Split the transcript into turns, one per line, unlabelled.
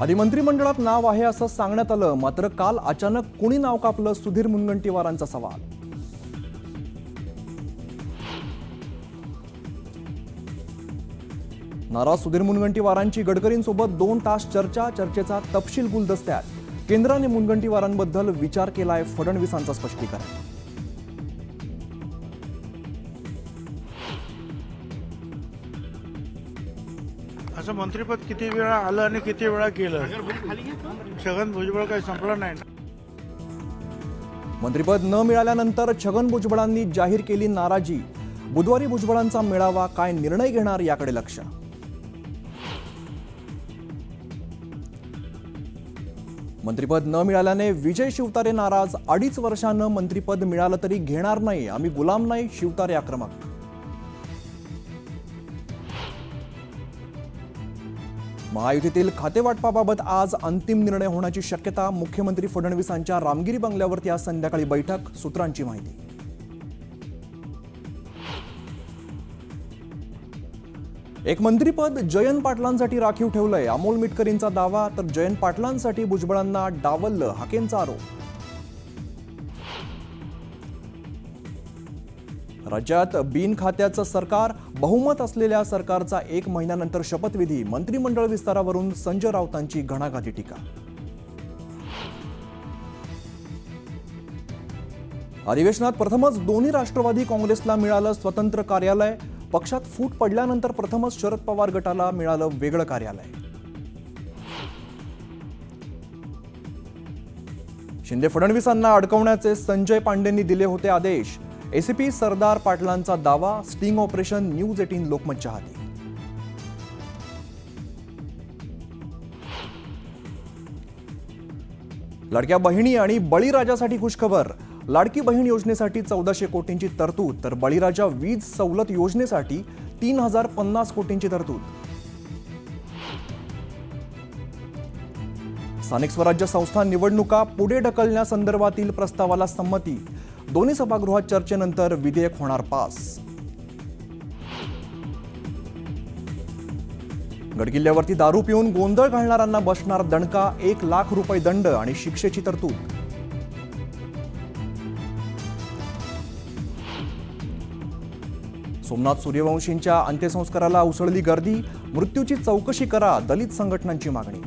आधी मंत्रिमंडळात नाव आहे असं सांगण्यात आलं, मात्र काल अचानक कुणी नाव कापलं? सुधीर मुनगंटीवारांचा सवाल. नाराज सुधीर मुनगंटीवारांची गडकरींसोबत 2 तास चर्चेचा तपशील गुलदस्त्यात. केंद्राने मुनगंटीवारांबद्दल विचार केलाय, फडणवीसांचं स्पष्टीकरण.
असं मंत्रिपद किती वेळा आलं आणि किती वेळा गेलं. छगन भुजबळ काही संपलं नाही.
मंत्रिपद न मिळाल्यानंतर छगन भुजबळांनी जाहीर केली नाराजी. बुधवारी भुजबळांचा मेळावा, काय निर्णय घेणार याकडे लक्ष. मंत्रिपद न मिळाल्याने विजय शिवतारे नाराज. 2.5 वर्षानं मंत्रिपद मिळालं तरी घेणार नाही, आम्ही गुलाम नाही, शिवतारे आक्रमक. महायुतीतील खातेवाटपाबाबत आज अंतिम निर्णय होण्याची शक्यता. मुख्यमंत्री फडणवीसांच्या रामगिरी बंगल्यावरती आज संध्याकाळी बैठक, सूत्रांची माहिती. एक मंत्रिपद जयंत पाटलांसाठी राखीव ठेवलंय, अमोल मिटकरींचा दावा. तर जयंत पाटलांसाठी भुजबळांना डावललं, हाकेंचा आरोप. राज्यात बिन खात्याचं सरकार, बहुमत असलेल्या सरकारचा 1 महिन्यानंतर शपथविधी. मंत्रिमंडळ विस्तारावरून संजय राऊतांची घणाघाती टीका. अधिवेशनात प्रथमच दोन्ही राष्ट्रवादी काँग्रेसला मिळालं स्वतंत्र कार्यालय. पक्षात फूट पडल्यानंतर प्रथमच शरद पवार गटाला मिळालं वेगळं कार्यालय. शिंदे फडणवीसांना अडकवण्याचे संजय पांडेंनी दिले होते आदेश. एसीपी सरदार पाटलांचा दावा. स्टिंग ऑपरेशन, न्यूज 18 लोकमतच्या हाती. लाडक्या बहिणी आणि बळीराजासाठी खुशखबर. लाडकी बहीण योजनेसाठी 1400 कोटींची तरतूद, तर बळीराजा वीज सवलत योजनेसाठी 3050 कोटींची तरतूद. स्थानिक स्वराज्य संस्था निवडणुका पुढे ढकलण्यासंदर्भातील प्रस्तावाला संमती. दोन्ही सभागृहात चर्चेनंतर विधेयक होणार पास. गडकिल्ल्यावरती दारू पिऊन गोंधळ घालणाऱ्यांना बसणार दणका. 1 लाख रुपये दंड आणि शिक्षेची तरतूद. सोमनाथ सूर्यवंशींच्या अंत्यसंस्काराला उसळली गर्दी. मृत्यूची चौकशी करा, दलित संघटनांची मागणी.